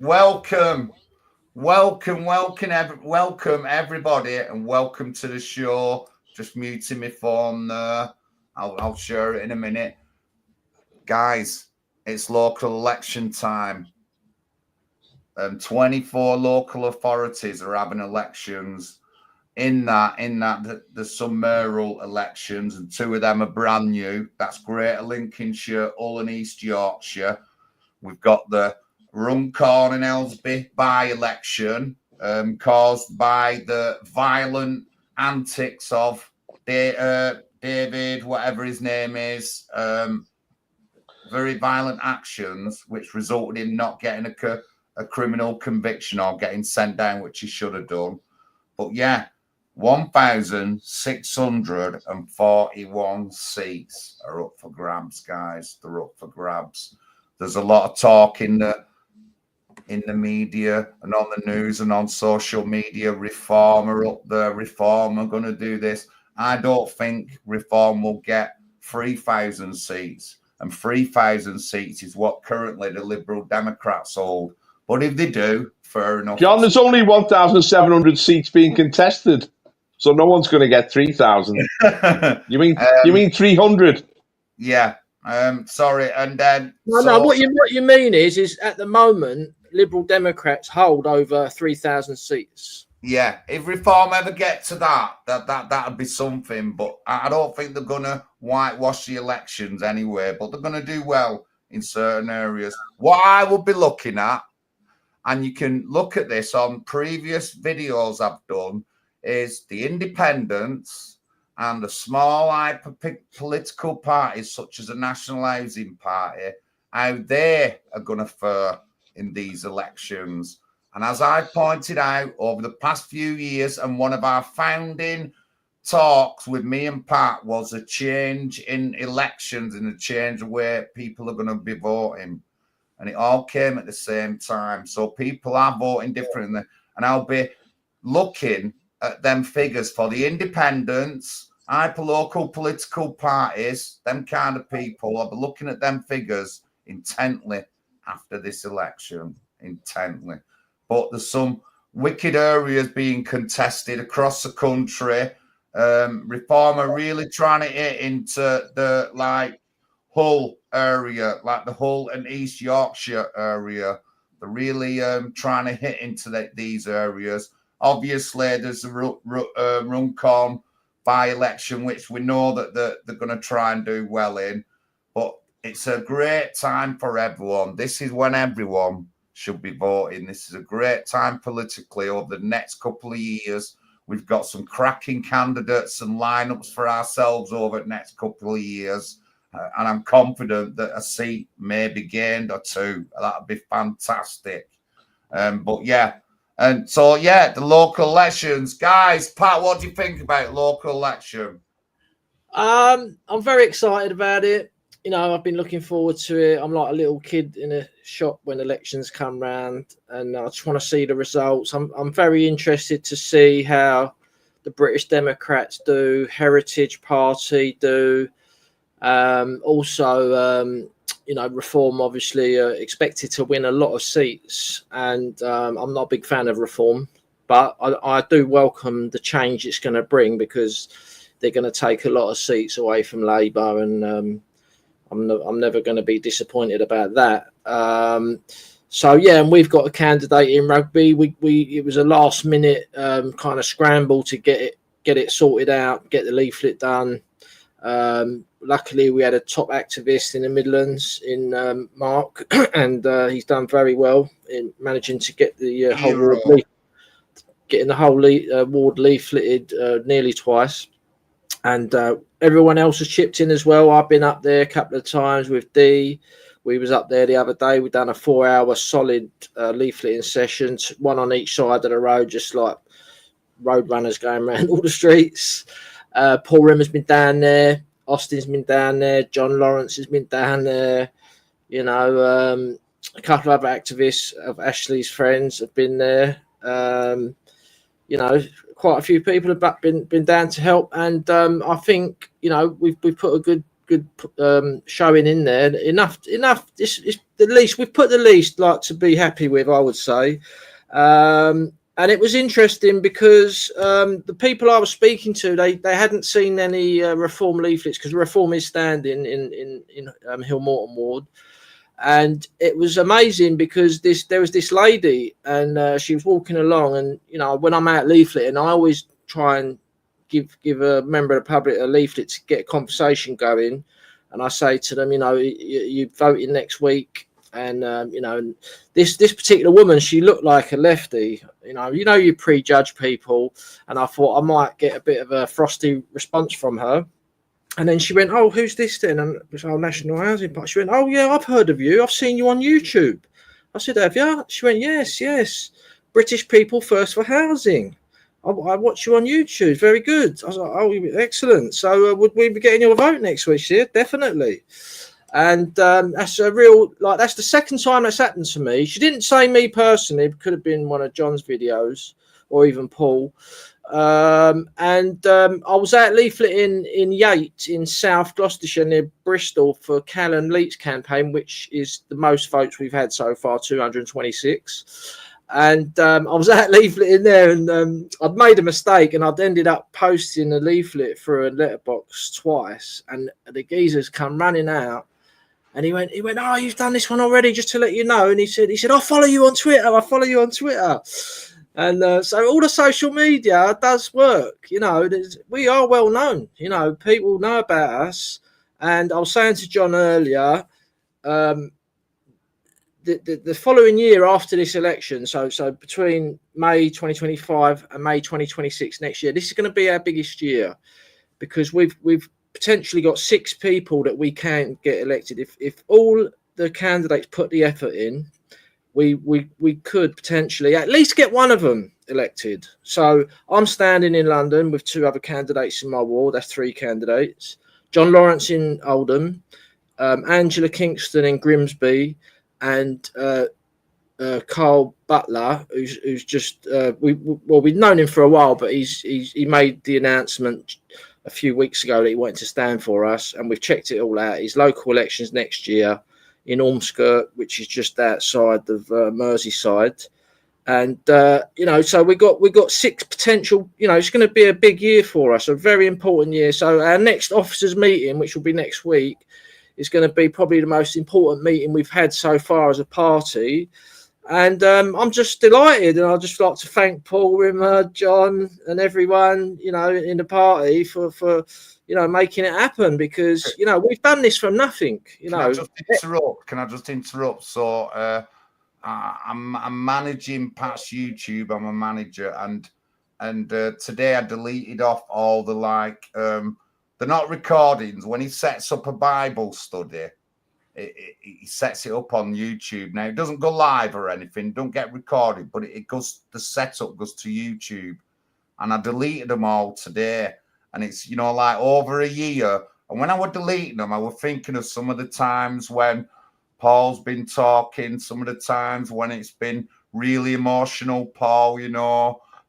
welcome, welcome everybody, and welcome to the show. Just muting my phone there. I'll share it in a minute, guys. It's local election time. 24 local authorities are having elections. In that, there's some mayoral elections, and two of them are brand new. That's Greater Lincolnshire, Hull, and East Yorkshire. We've got the Runcorn and Elsby by-election caused by the violent antics of David, whatever his name is, very violent actions, which resulted in not getting a criminal conviction or getting sent down, which he should have done. But yeah, 1,641 seats are up for grabs, guys. They're up for grabs. There's a lot of talk in the media and on the news and on social media. Reform are up there. Reform are going to do this. I don't think Reform will get 3,000 seats. And 3,000 seats is what currently the Liberal Democrats hold. But if they do, fair enough. John, there's only 1,700 seats being contested. So no one's going to get 3,000. You mean 300? Yeah. Sorry. And then no. What you mean is at the moment Liberal Democrats hold over 3,000 seats. Yeah. If Reform ever get to that'd be something. But I don't think they're gonna whitewash the elections anyway. But they're gonna do well in certain areas. What I would be looking at, and you can look at this on previous videos I've done, is the independents and the small political parties such as the National Housing Party, how they are going to fare in these elections. And as I pointed out over the past few years, and one of our founding talks with me and Pat was a change in elections and a change of where people are going to be voting. And it all came at the same time. So people are voting differently. And I'll be looking at them figures for the independents, hyperlocal political parties, them kind of people. I'll be looking at them figures intently after this election, intently. But there's some wicked areas being contested across the country. Reform are really trying to hit into the Hull area, like the Hull and East Yorkshire area. They're really trying to hit into these areas. Obviously, there's a Runcorn by-election, which we know that they're going to try and do well in. But it's a great time for everyone. This is when everyone should be voting. This is a great time politically over the next couple of years. We've got some cracking candidates and lineups for ourselves over the next couple of years. And I'm confident that a seat may be gained or two. That would be fantastic. But yeah. And so, yeah, the local elections. Guys, Pat, what do you think about local election? I'm very excited about it. You know, I've been looking forward to it. I'm like a little kid in a shop when elections come round, and I just want to see the results. I'm very interested to see how the British Democrats do, Heritage Party do. You know, Reform obviously expected to win a lot of seats, and I'm not a big fan of Reform, but I do welcome the change it's going to bring, because they're going to take a lot of seats away from Labour, and I'm never going to be disappointed about that. So yeah, and we've got a candidate in rugby. It was a last minute kind of scramble to get it sorted out, get the leaflet done. Luckily, we had a top activist in the Midlands in Mark, and he's done very well in managing to get the whole ward ward leafleted nearly twice. And everyone else has chipped in as well. I've been up there a couple of times with Dee. We was up there the other day. We've done a 4-hour solid leafleting session, one on each side of the road, just like road runners going around all the streets. Paul Rimmer's been down there. Austin's been down there. John Lawrence has been down there. You know, a couple of other activists of Ashley's friends have been there. You know, quite a few people have been down to help, and I think, you know, we've put a showing in there. Enough. It's the least we've put the least like to be happy with, I would say. And it was interesting because the people I was speaking to, they hadn't seen any reform leaflets, because reform is standing in Hill Morton Ward. And it was amazing because there was this lady, and she was walking along, and when I'm out leafleting, I always try and give a member of the public a leaflet to get a conversation going. And I say to them, you voting next week, and this particular woman, she looked like a lefty. You prejudge people, and I thought I might get a bit of a frosty response from her. And then she went, "Oh, who's this then?" And it was our National Housing Party. She went, "Oh yeah, I've heard of you. I've seen you on YouTube." I said, "Have you?" She went, "Yes. British People First for Housing. I watch you on YouTube. Very good." I was like, "Oh, excellent. So would we be getting your vote next week?" She said, "Definitely." And that's that's the second time that's happened to me. She didn't say me personally. It could have been one of John's videos or even Paul. I was out leafleting in Yates in South Gloucestershire near Bristol for Callum Leit's campaign, which is the most votes we've had so far, 226. And I was out leafleting there, and I'd made a mistake, and I'd ended up posting a leaflet through a letterbox twice, and the geezer's come running out. And he went, "Oh, you've done this one already, just to let you know." And he said, "I follow you on Twitter. And so all the social media does work. We are well known. People know about us. And I was saying to John earlier, the following year after this election, so between May 2025 and May 2026 next year, this is going to be our biggest year, because we've potentially got 6 people that we can get elected. If all the candidates put the effort in, we could potentially at least get one of them elected. So I'm standing in London with 2 other candidates in my ward. That's 3 candidates. John Lawrence in Oldham, Angela Kingston in Grimsby, and Carl Butler, who's just we've known him for a while, but he made the announcement a few weeks ago that he wanted to stand for us, and we've checked it all out. His local elections next year in Ormskirk, which is just outside of Merseyside. And so we got 6 potential. It's going to be a big year for us, a very important year. So our next officers meeting, which will be next week, is going to be probably the most important meeting we've had so far as a party. And I'm just delighted, and I'd just like to thank Paul Rimmer, John, and everyone in the party for making it happen, because we've done this from nothing. Can I just interrupt? So I'm managing Pat's YouTube. I'm a manager, and today I deleted off all the they're not recordings. When he sets up a Bible study, he sets it up on YouTube. Now it doesn't go live or anything, don't get recorded, but it goes, the setup goes to YouTube, and I deleted them all today. And it's over a year. And when I was deleting them, I was thinking of some of the times when Paul's been talking, some of the times when it's been really emotional, Paul, and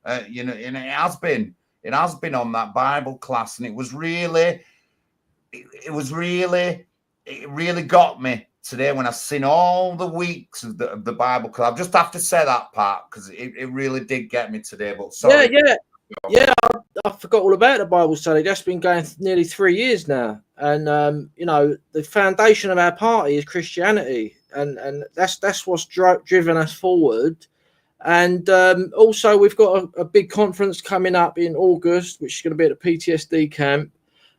it has been on that Bible class, and it really got me today when I seen all the weeks of the Bible class. I just have to say that part, because it really did get me today. But sorry. Yeah, I forgot all about the Bible study. That's been going nearly 3 years now. And the foundation of our party is Christianity, and that's what's driven us forward. And also we've got a big conference coming up in August, which is going to be at the PTSD camp.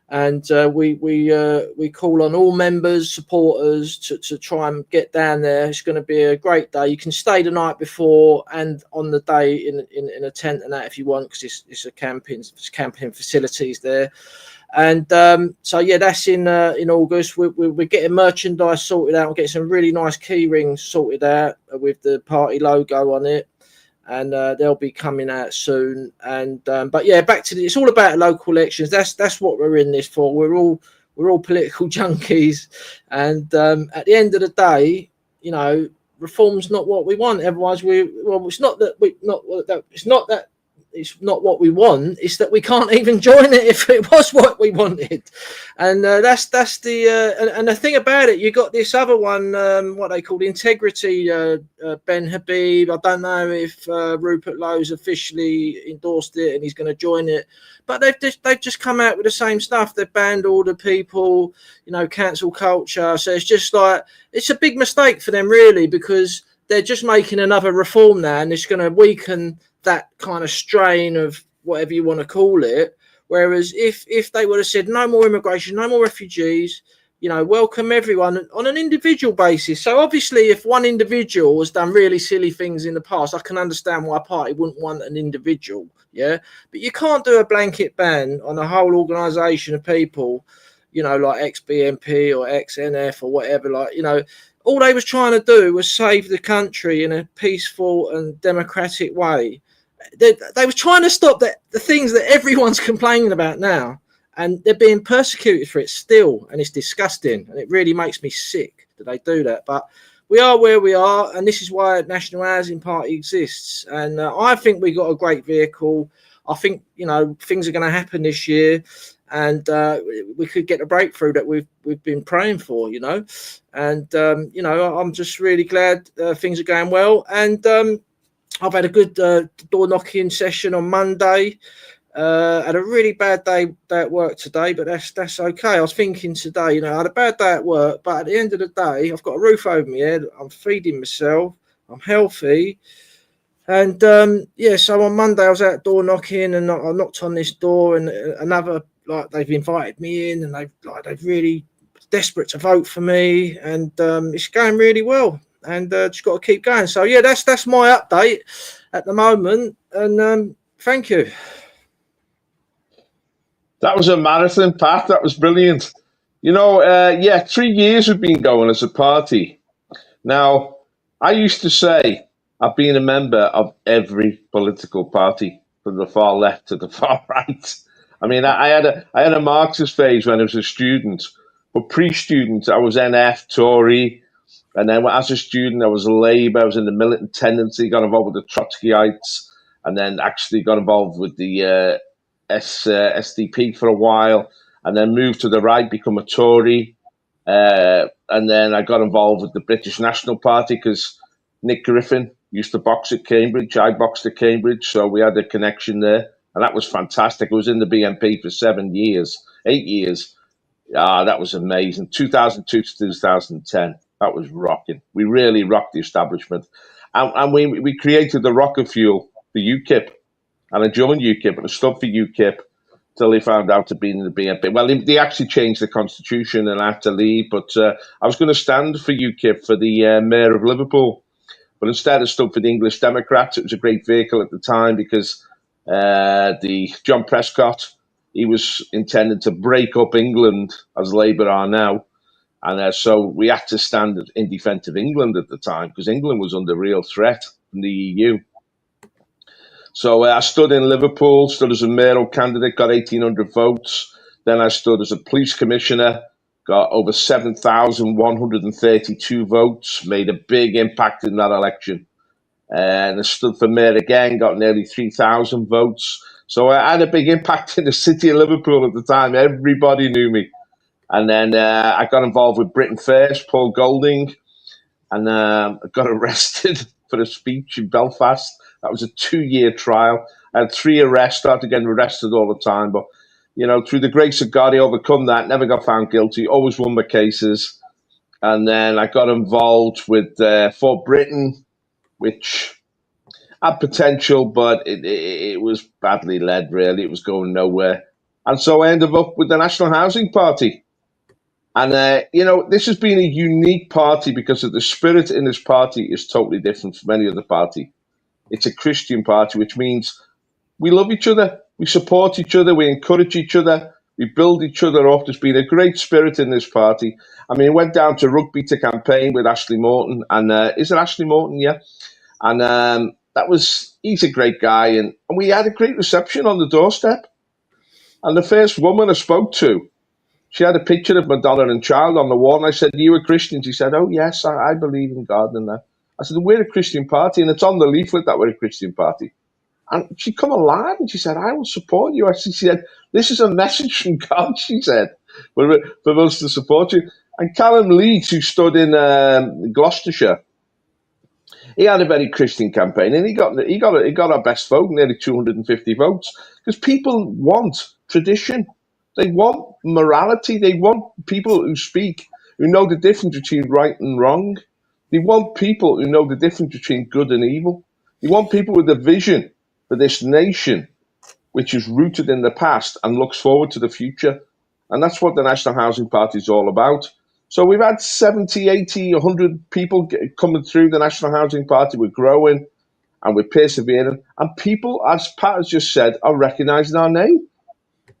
And we call on all members, supporters to try and get down there. It's going to be a great day. You can stay the night before and on the day in a tent and that if you want, because it's camping facilities there. And so that's in August. We're getting merchandise sorted out. We're getting some really nice key rings sorted out with the party logo on it. And they'll be coming out soon. And back to it's all about local elections. That's what we're in this for. We're all political junkies, and at the end of the day, reform's not what we want. Otherwise, it's not that it's not what we want. It's that we can't even join it if it was what we wanted, and that's the and the thing about it. You got this other one, what they call Integrity, Ben Habib. I don't know if Rupert Lowe's officially endorsed it and he's going to join it, but they've just come out with the same stuff. They've banned all the people, cancel culture. So it's just like it's a big mistake for them, really, because they're just making another reform now, and it's going to weaken that kind of strain of whatever you want to call it. Whereas if they would have said no more immigration, no more refugees, welcome everyone on an individual basis. So obviously, if one individual has done really silly things in the past, I can understand why a party wouldn't want an individual. Yeah, but you can't do a blanket ban on a whole organisation of people, like ex-BNP or ex-NF or whatever. All they was trying to do was save the country in a peaceful and democratic way. They were trying to stop the things that everyone's complaining about now, and they're being persecuted for it still, and it's disgusting, and it really makes me sick that they do that. But we are where we are, and this is why National Housing Party exists. And I think we got a great vehicle. I think things are going to happen this year, and we could get a breakthrough that we've been praying for. And I'm just really glad things are going well. And I've had a good door knocking session on Monday. Had a really bad day at work today, but that's okay. I was thinking today, I had a bad day at work, but at the end of the day, I've got a roof over my head. I'm feeding myself. I'm healthy. And so on Monday I was out door knocking, and I knocked on this door, and another, they've invited me in, and they've really desperate to vote for me, and it's going really well, and just got to keep going. So yeah, that's my update at the moment, and thank you. That was a marathon, Pat. That was brilliant. 3 years we've been going as a party. Now, I used to say I've been a member of every political party, from the far left to the far right. I mean, I had a Marxist phase when I was a student, but pre-student I was NF, Tory, and then as a student I was Labour. I was in the militant tendency, got involved with the Trotskyites, and then actually got involved with the SDP for a while, and then moved to the right, become a Tory, and then I got involved with the British National Party because Nick Griffin used to box at Cambridge. I boxed at Cambridge, so we had a connection there, and that was fantastic. I was in the BNP for 8 years. That was amazing. 2002 to 2010, that was rocking. We really rocked the establishment, and we created the rocket fuel, the UKIP. And I joined UKIP, and I stood for UKIP till they found out to be in the BNP. Well, they actually changed the constitution, and I had to leave. But I was going to stand for UKIP for the mayor of Liverpool, but instead I stood for the English Democrats. It was a great vehicle at the time because the John Prescott, he was intending to break up England as Labour are now. And so we had to stand in defence of England at the time because England was under real threat from the EU. So I stood in Liverpool, stood as a mayoral candidate, got 1,800 votes. Then I stood as a police commissioner, got over 7,132 votes, made a big impact in that election. And I stood for mayor again, got nearly 3,000 votes. So I had a big impact in the city of Liverpool at the time. Everybody knew me. And then I got involved with Britain First, Paul Golding, and I got arrested for a speech in Belfast. That was a 2-year trial. I had 3 arrests, started getting arrested all the time. But, through the grace of God, I overcome that, never got found guilty, always won my cases. And then I got involved with For Britain, which had potential, but it was badly led, really. It was going nowhere. And so I ended up with the National Housing Party. And, this has been a unique party because of the spirit in this party is totally different from any other party. It's a Christian party, which means we love each other, we support each other, we encourage each other, we build each other up. There's been a great spirit in this party. I mean, I went down to Rugby to campaign with Ashley Morton, and is it Ashley Morton? Yeah. And he's a great guy, and we had a great reception on the doorstep. And the first woman I spoke to, she had a picture of Madonna and Child on the wall, and I said, "Are you a Christian?" She said, "Oh, yes, I believe in God." And I said, "We're a Christian party, and it's on the leaflet that we're a Christian party." And she come alive and she said, I will support you. She said, this is a message from God, she said, for us to support you. And Callum Leeds, who stood in Gloucestershire, he had a very Christian campaign, and he got our best vote, nearly 250 votes, because people want tradition, they want morality, they want people who speak, who know the difference between right and wrong. They want people who know the difference between good and evil. They want people with a vision for this nation, which is rooted in the past and looks forward to the future. And that's what the National Housing Party is all about. So we've had 70, 80, 100 people coming through the National Housing Party. We're growing and we're persevering. And people, as Pat has just said, are recognising our name.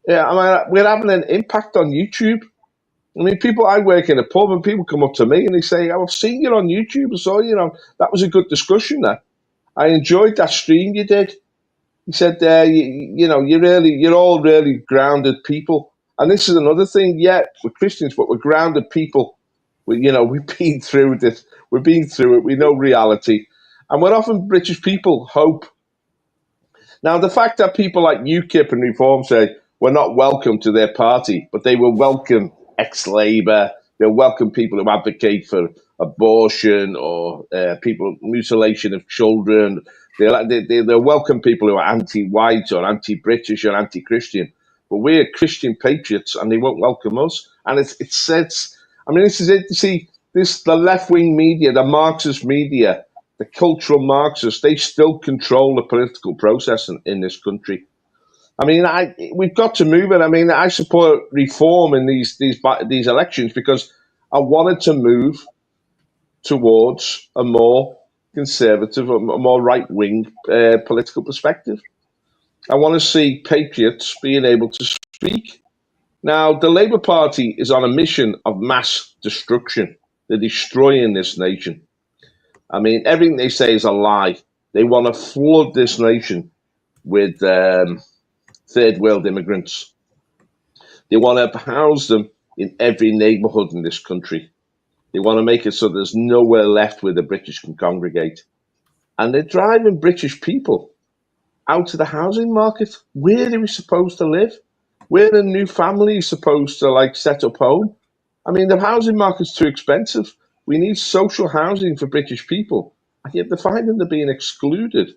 Yeah, I mean, we're having an impact on YouTube. I mean, I work in a pub and people come up to me and they say, oh, I've seen you on YouTube. I saw, that was a good discussion there. I enjoyed that stream you did. He said, you're all really grounded people. And this is another thing. Yeah, we're Christians, but we're grounded people. We've been through this. We've been through it. We know reality. And we're often British people hope. Now, the fact that people like UKIP and Reform say we're not welcome to their party, but they will welcome ex-Labour, they'll welcome people who advocate for abortion or mutilation of children. They'll welcome people who are anti-white or anti-British or anti-Christian. But we're Christian patriots, and they won't welcome us. And this is it. You see, the left-wing media, the Marxist media, the cultural Marxists, they still control the political process in this country. I mean, we've got to move it. I mean, I support reform in these elections because I wanted to move towards a more conservative, a more right-wing political perspective. I want to see patriots being able to speak. Now, the Labour Party is on a mission of mass destruction. They're destroying this nation. I mean, everything they say is a lie. They want to flood this nation with third world immigrants. They want to house them in every neighbourhood in this country. They want to make it so there's nowhere left where the British can congregate. And they're driving British people out of the housing market. Where are we supposed to live? Where are new families supposed to set up home? I mean, the housing market's too expensive. We need social housing for British people. And yet they're finding they're being excluded.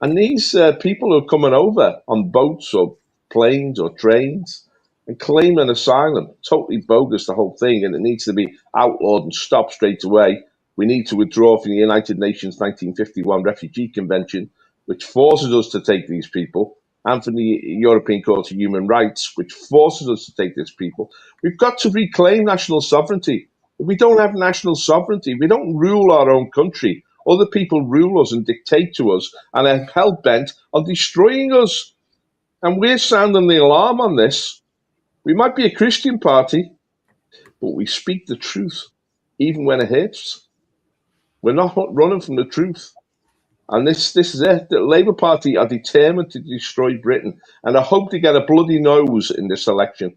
And these people who are coming over on boats or planes or trains and claiming asylum, totally bogus, the whole thing, and it needs to be outlawed and stopped straight away. We need to withdraw from the United Nations 1951 Refugee Convention, which forces us to take these people, and from the European Court of Human Rights, which forces us to take these people. We've got to reclaim national sovereignty. If we don't have national sovereignty, we don't rule our own country. Other people rule us and dictate to us and are hell-bent on destroying us. And we're sounding the alarm on this. We might be a Christian party, but we speak the truth, even when it hurts. We're not running from the truth. And this is it. The Labour Party are determined to destroy Britain. And I hope they get a bloody nose in this election.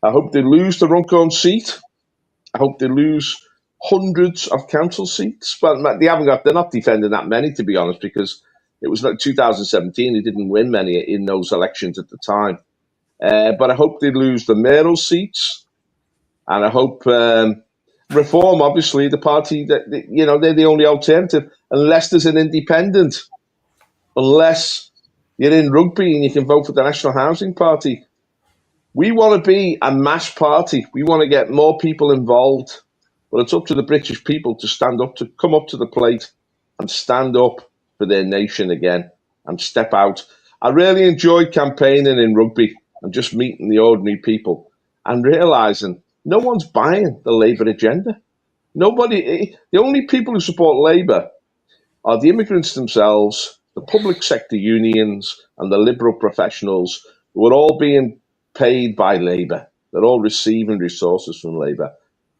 I hope they lose the Runcorn seat. I hope they lose hundreds of council seats. But they're not defending that many, to be honest, because it was like 2017. They didn't win many in those elections at the time. But I hope they lose the mayoral seats. And I hope Reform, obviously, the party that, they're the only alternative, unless there's an independent, unless you're in rugby and you can vote for the National Housing Party. We want to be a mass party. We want to get more people involved. But it's up to the British people to come up to the plate and stand up for their nation again and step out. I really enjoyed campaigning in rugby and just meeting the ordinary people and realising no one's buying the Labour agenda. The only people who support Labour are the immigrants themselves, the public sector unions, and the liberal professionals who are all being paid by Labour. They're all receiving resources from Labour.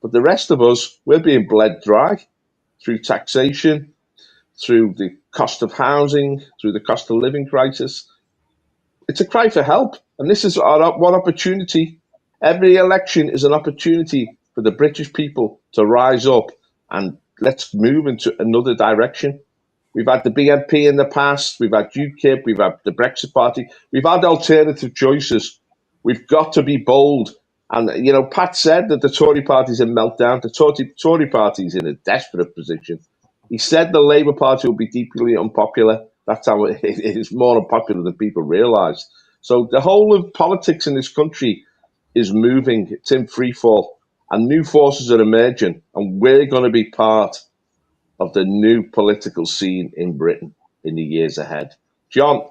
But the rest of us, we're being bled dry through taxation, through the cost of housing, through the cost of living crisis. It's a cry for help. And this is one opportunity. Every election is an opportunity for the British people to rise up and let's move into another direction. We've had the BNP in the past. We've had UKIP. We've had the Brexit Party. We've had alternative choices. We've got to be bold. And, you know, Pat said that the Tory party's in meltdown. The Tory party's in a desperate position. He said the Labour Party will be deeply unpopular. That's how it is, more unpopular than people realise. So the whole of politics in this country is moving. It's in free fall. And new forces are emerging. And we're going to be part of the new political scene in Britain in the years ahead. John.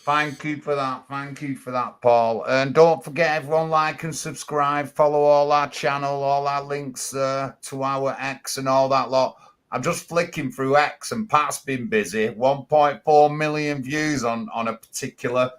Thank you for that. Thank you for that, Paul. And don't forget, everyone, like and subscribe. Follow all our channel, all our links to our X and all that lot. I'm just flicking through X, and Pat's been busy. 1.4 million views on a particular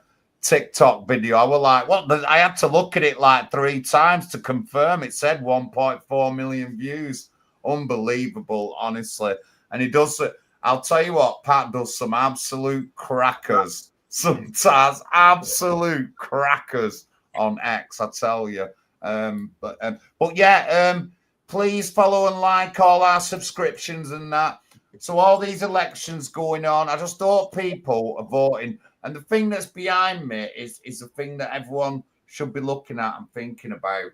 TikTok video. I was like, what? I had to look at it like 3 times to confirm. It said 1.4 million views. Unbelievable, honestly. And he does it. I'll tell you what, Pat does some absolute crackers. Sometimes absolute crackers on X, I tell you. But yeah, please follow and like all our subscriptions and that. So all these elections going on, I just hope people are voting. And the thing that's behind me is the thing that everyone should be looking at and thinking about.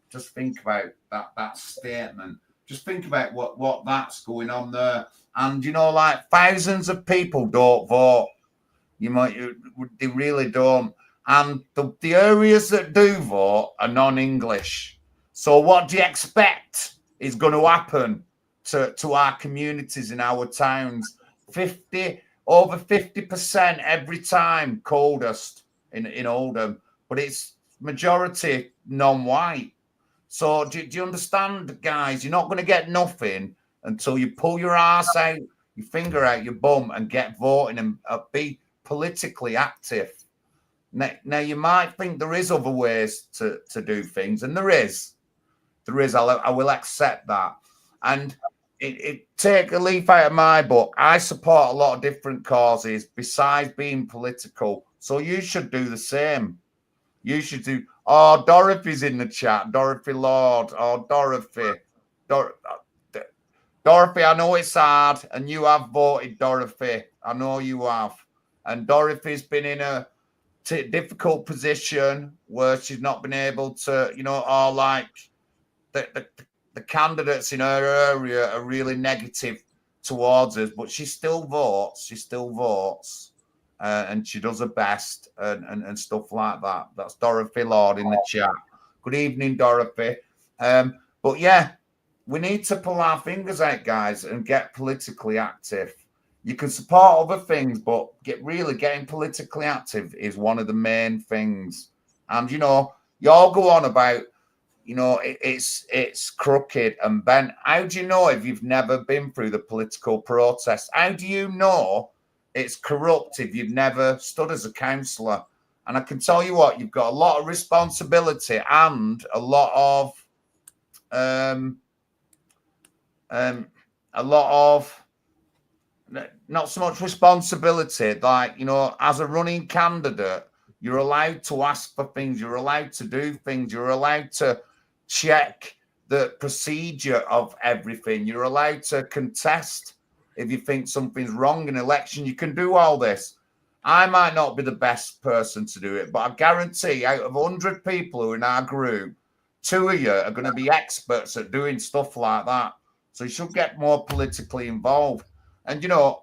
Just think about that statement. Just think about what that's going on there. And, you know, like thousands of people don't vote. They really don't. And the areas that do vote are non-English. So what do you expect is going to happen to our communities in our towns? Over 50% every time coldest in Oldham, but it's majority non-white. So do you understand, guys? You're not going to get nothing until you pull your ass out, your finger out your bum, and get voting and be politically active. Now you might think there is other ways to do things, and there is. I will accept that. And take a leaf out of my book. I support a lot of different causes besides being political. So you should do the same. You should do. Oh, Dorothy's in the chat. Dorothy Lord. Oh, Dorothy. Dorothy, I know it's hard, and you have voted, Dorothy. I know you have. And Dorothy's been in a difficult position where she's not been able to, you know, or like the candidates in her area are really negative towards us, but she still votes. She still votes. And she does her best and stuff like that. That's Dorothy Lord in the chat. Good evening, Dorothy. But yeah, we need to pull our fingers out, guys, and get politically active. You can support other things, but getting politically active is one of the main things. And, you know, you all go on about, you know, it's crooked and bent. How do you know if you've never been through the political process? How do you know it's corrupt if you've never stood as a councillor? And I can tell you what, you've got a lot of responsibility and a lot of not so much responsibility, like, you know, as a running candidate, you're allowed to ask for things, you're allowed to do things, you're allowed to check the procedure of everything, you're allowed to contest if you think something's wrong in election. You can do all this. I might not be the best person to do it, but I guarantee out of 100 people who are in our group, 2 of you are going to be experts at doing stuff like that. So you should get more politically involved. And, you know,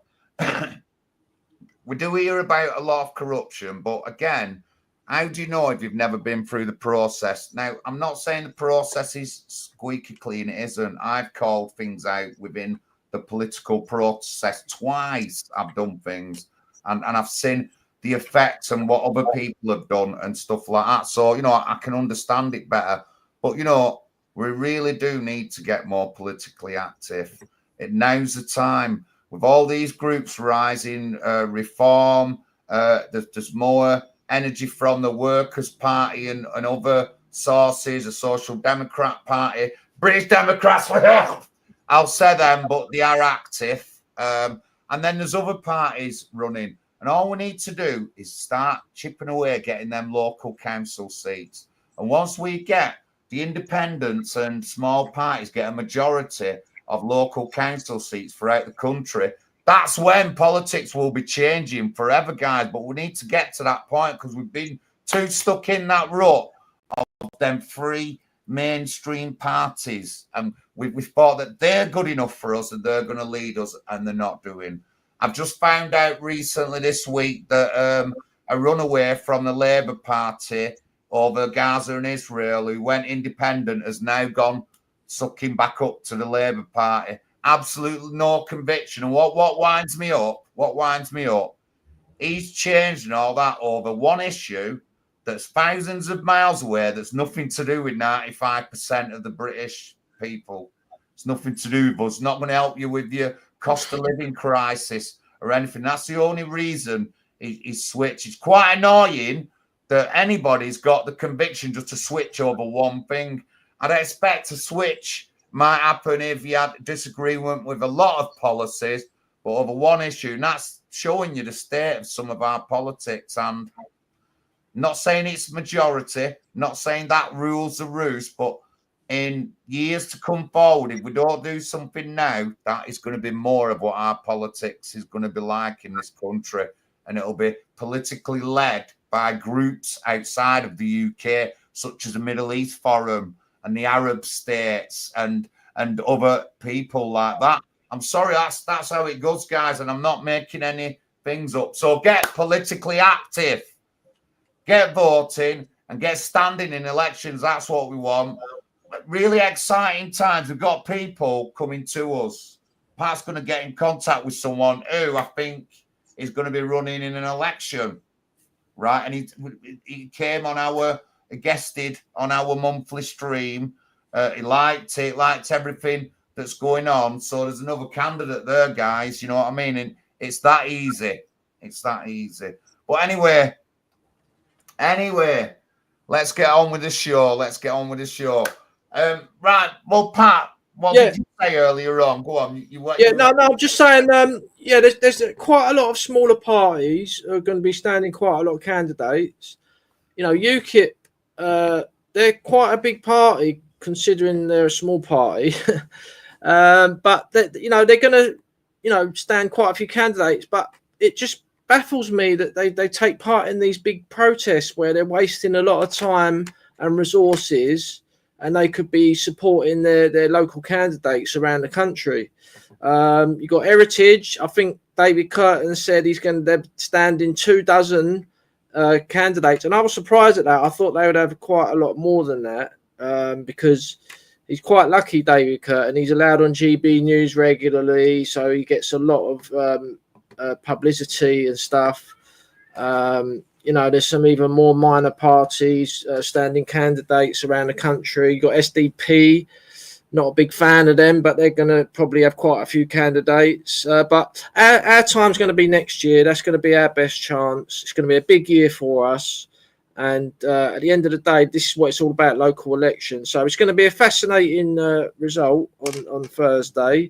we do hear about a lot of corruption, but again, how do you know if you've never been through the process? Now, I'm not saying the process is squeaky clean. It isn't. I've called things out within the political process twice. I've done things and I've seen the effects and what other people have done and stuff like that. So, you know, I can understand it better. But, you know, we really do need to get more politically active. Now's the time. With all these groups rising, reform, there's more energy from the Workers' Party and other sources, the Social Democrat Party, British Democrats, I'll say them, but they are active. And then there's other parties running. And all we need to do is start chipping away, getting them local council seats. And once we get the independents and small parties get a majority of local council seats throughout the country, That's when politics will be changing forever, guys. But we need to get to that point because we've been too stuck in that rut of them three mainstream parties. And we thought that they're good enough for us and they're going to lead us, and they're not doing. I've just found out recently this week that a runaway from the Labour Party over Gaza and Israel who went independent has now gone sucking back up to the Labour Party. Absolutely no conviction. And what winds me up, he's changed and all that over one issue that's thousands of miles away, that's nothing to do with 95% of the British people. It's nothing to do with us. It's not going to help you with your cost of living crisis or anything. That's the only reason he's switched. It's quite annoying that anybody's got the conviction just to switch over one thing. I'd expect a switch might happen if you had disagreement with a lot of policies, but over one issue, and that's showing you the state of some of our politics. And not saying it's majority, not saying that rules the roost, but in years to come forward, if we don't do something now, that is going to be more of what our politics is going to be like in this country. And it'll be politically led by groups outside of the UK, such as the Middle East Forum and the Arab states and other people like that. I'm sorry, that's how it goes, guys, and I'm not making any things up. So get politically active, get voting, and get standing in elections. That's what we want. Really exciting times. We've got people coming to us. Pat's going to get in contact with someone who I think is going to be running in an election, right? And he came on he guested on our monthly stream. He liked it, liked everything that's going on. So there's another candidate there, guys. You know what I mean? And it's that easy. It's that easy. But anyway, let's get on with the show. Right. Well, Pat, what did you say earlier on? Go on. No, I'm just saying, there's quite a lot of smaller parties who are going to be standing quite a lot of candidates. You know, UKIP, they're quite a big party considering they're a small party. But they're going to, stand quite a few candidates. But it just baffles me that they take part in these big protests where they're wasting a lot of time and resources, and they could be supporting their local candidates around the country. You've got Heritage. I think David Curtin said they're standing 24 candidates, and I was surprised at that. I thought they would have quite a lot more than that, because he's quite lucky, David Curtin. He's allowed on GB News regularly, so he gets a lot of publicity and stuff. There's some even more minor parties standing candidates around the country. You've got SDP, not a big fan of them, but they're going to probably have quite a few candidates. But our time's going to be next year. That's going to be our best chance. It's going to be a big year for us. And at the end of the day, this is what it's all about, local elections. So it's going to be a fascinating result on Thursday.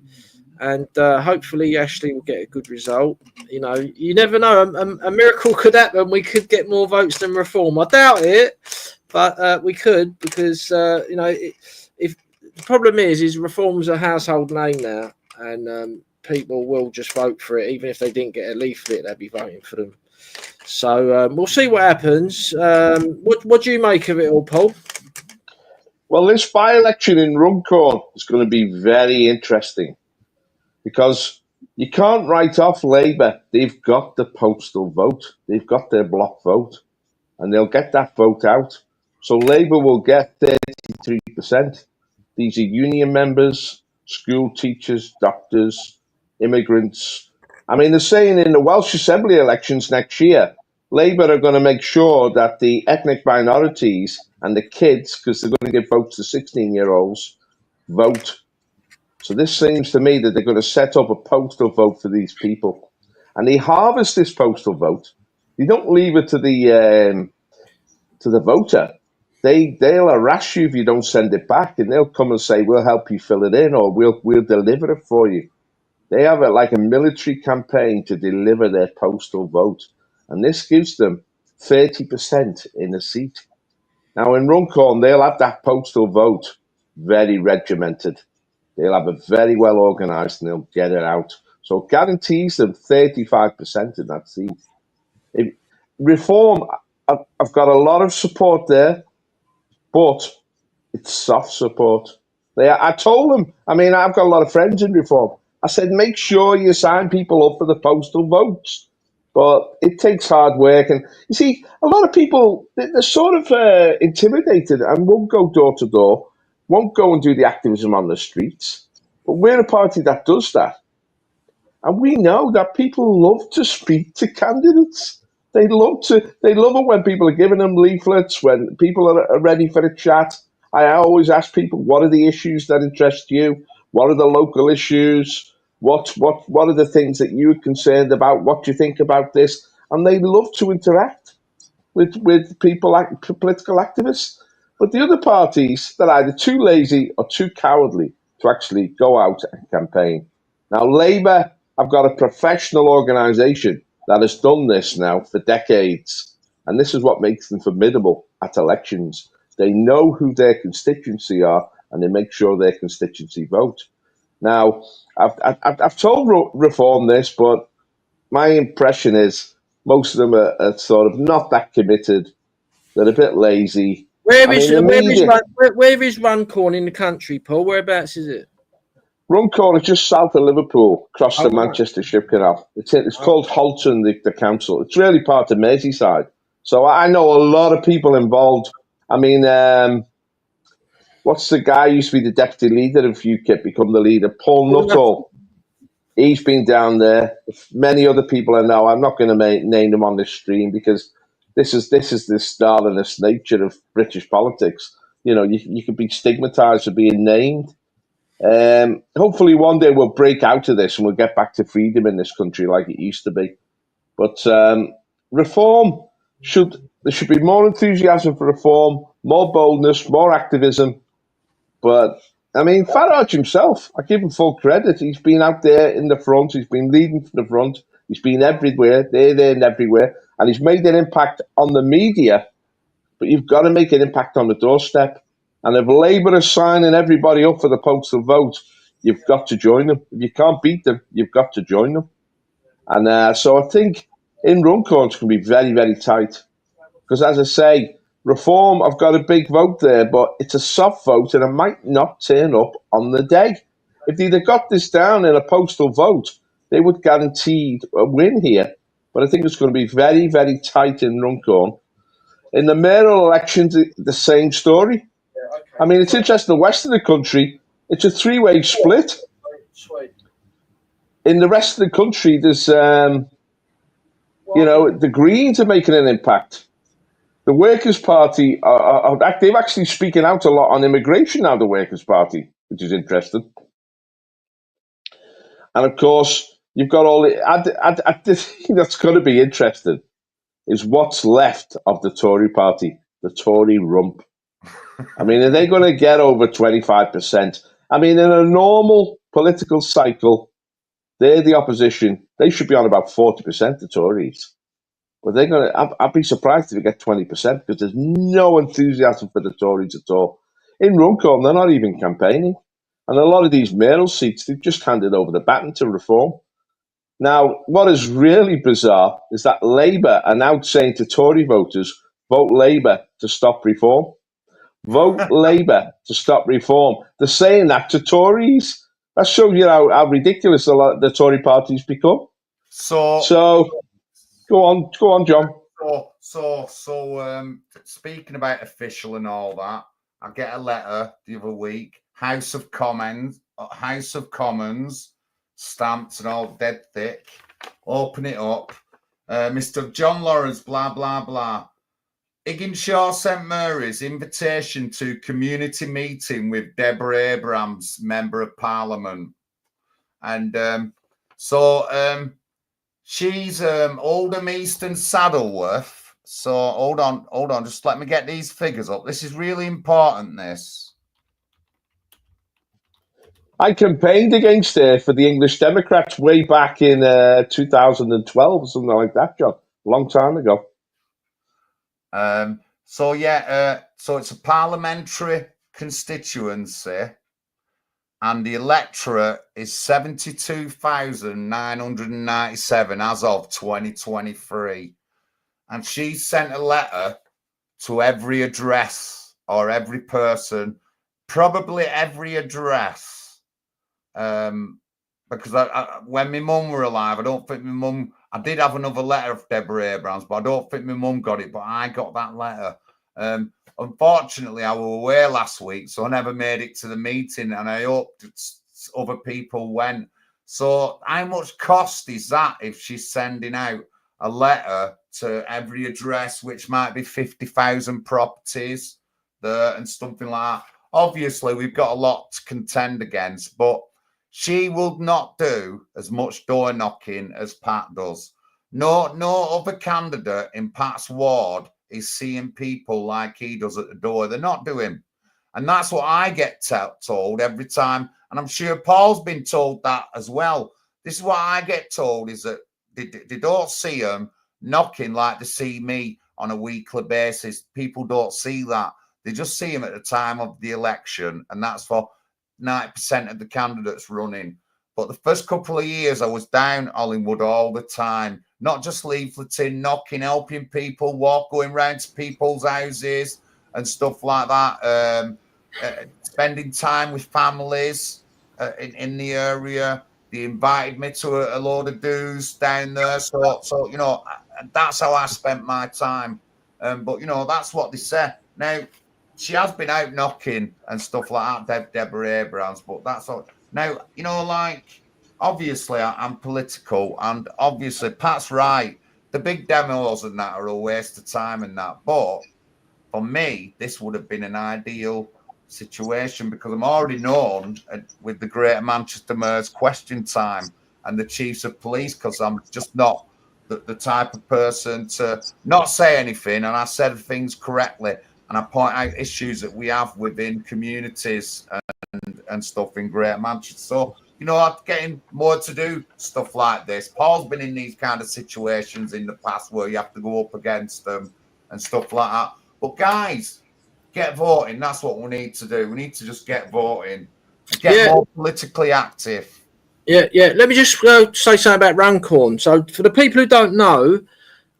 And hopefully Ashley will get a good result. You never know. A miracle could happen. We could get more votes than Reform. I doubt it, but we could, because if the problem is Reform's a household name now, and people will just vote for it, even if they didn't get a leaflet, they'd be voting for them. So we'll see what happens. What do you make of it all, Paul? Well, this by-election in Runcorn is going to be very interesting, because you can't write off Labour. They've got the postal vote. They've got their block vote, and they'll get that vote out. So Labour will get 33%. These are union members, school teachers, doctors, immigrants. I mean, they're saying in the Welsh Assembly elections next year, Labour are going to make sure that the ethnic minorities and the kids, because they're going to give votes to 16-year-olds, vote. So this seems to me that they're going to set up a postal vote for these people, and they harvest this postal vote. They don't leave it to the voter. They'll harass you if you don't send it back, and they'll come and say, "We'll help you fill it in, or we'll deliver it for you." They have it like a military campaign to deliver their postal vote, and this gives them 30% in a seat. Now in Runcorn, they'll have that postal vote very regimented. They'll have it very well organised, and they'll get it out. So it guarantees them 35% in that seat. Reform, I've got a lot of support there, but it's soft support. I told them, I mean, I've got a lot of friends in Reform. I said, make sure you sign people up for the postal votes. But it takes hard work. And you see, a lot of people, they're sort of intimidated and won't go door to door, won't go and do the activism on the streets. But we're a party that does that. And we know that people love to speak to candidates. They love it when people are giving them leaflets, when people are ready for a chat. I always ask people, what are the issues that interest you? What are the local issues? What are the things that you're concerned about? What do you think about this? And they love to interact with people like political activists. But the other parties, they're either too lazy or too cowardly to actually go out and campaign. Now, Labour have got a professional organisation that has done this now for decades. And this is what makes them formidable at elections. They know who their constituency are and they make sure their constituency vote. Now, I've told Reform this, but my impression is most of them are sort of not that committed. They're a bit lazy. Where is Runcorn in the country, Paul? Whereabouts is it? Runcorn is just south of Liverpool, across the Oh, right. Manchester Ship Canal. It's called Halton, the council. It's really part of Merseyside. So I know a lot of people involved. I mean, what's the guy who used to be the deputy leader of UKIP, become the leader? Paul Nuttall. He's been down there. Many other people I know. I'm not going to name them on this stream because this is the Stalinist nature of British politics. You know, you could be stigmatised for being named. Hopefully one day we'll break out of this and we'll get back to freedom in this country like it used to be. But reform there should be more enthusiasm for reform, more boldness, more activism. But I mean, Farage himself, I give him full credit. He's been out there in the front. He's been leading from the front. He's been everywhere, there, and everywhere. And he's made an impact on the media. But you've got to make an impact on the doorstep. And if Labour is signing everybody up for the postal vote, you've got to join them. If you can't beat them, you've got to join them. And so I think in Runcorn it's going to be very, very tight. Because as I say, Reform, I've got a big vote there, but it's a soft vote and it might not turn up on the day. If they'd have got this down in a postal vote, they would guarantee a win here. But I think it's going to be very, very tight in Runcorn. In the mayoral elections, the same story. I mean, it's interesting, the west of the country, it's a three-way split. In the rest of the country, there's, the Greens are making an impact. The Workers' Party, they're actually speaking out a lot on immigration now, the Workers' Party, which is interesting. And of course, you've got all the thing that's going to be interesting is what's left of the Tory party, the Tory rump. I mean, are they going to get over 25%? I mean, in a normal political cycle, they're the opposition. They should be on about 40%, the Tories. But they're going to, I'd be surprised if they get 20% because there's no enthusiasm for the Tories at all. In Runcorn, they're not even campaigning. And a lot of these mayoral seats, they've just handed over the baton to Reform. Now, what is really bizarre is that Labour are now saying to Tory voters, vote Labour to stop Reform. Vote Labour to stop Reform. They're saying that to Tories. That shows you how ridiculous the Tory party's become. So go on, John. So, speaking about official and all that, I get a letter the other week, House of Commons, stamped and all dead thick. Open it up. Mr. John Lawrence, blah, blah, blah. Higginshaw St. Mary's invitation to community meeting with Deborah Abrams, Member of Parliament. And she's Oldham East and Saddleworth. So hold on, just let me get these figures up. This is really important, this. I campaigned against her for the English Democrats way back in 2012 or something like that, John. A long time ago. So it's a parliamentary constituency. and the electorate is 72,997 as of 2023. And she sent a letter to every address or every person, probably every address. Because when my mum were alive, I don't think my mum, I did have another letter of Deborah Abrams, but I don't think my mum got it, but I got that letter. Unfortunately, I was away last week, so I never made it to the meeting, and I hoped other people went. So how much cost is that if she's sending out a letter to every address, which might be 50,000 properties there and something like that? Obviously, we've got a lot to contend against, but she will not do as much door knocking as Pat does. No other candidate in Pat's ward is seeing people like he does at the door. They're not doing. And that's what I get told every time. And I'm sure Paul's been told that as well. This is what I get told, is that they don't see them knocking like they see me on a weekly basis. People don't see that. They just see him at the time of the election. And that's for 90% of the candidates running. But the first couple of years, I was down Hollingwood all the time, not just leafleting, knocking, helping people, going round to people's houses and stuff like that, spending time with families in the area. They invited me to a load of do's down there. So you know, that's how I spent my time. But, you know, that's what they say. Now, she has been out knocking and stuff like that, Deborah Abrams, but that's all. Now, you know, like, obviously I'm political, and obviously Pat's right. The big demos and that are a waste of time and that. But for me, this would have been an ideal situation because I'm already known with the Greater Manchester Mayor's Question Time and the Chiefs of Police, because I'm just not the type of person to not say anything, and I said things correctly. And I point out issues that we have within communities and stuff in Greater Manchester. So, you know, I'm getting more to do stuff like this. Paul's been in these kind of situations in the past where you have to go up against them and stuff like that. But guys, get voting. That's what we need to do. We need to just get voting. Get more politically active. Yeah. Let me just say something about Runcorn. So for the people who don't know,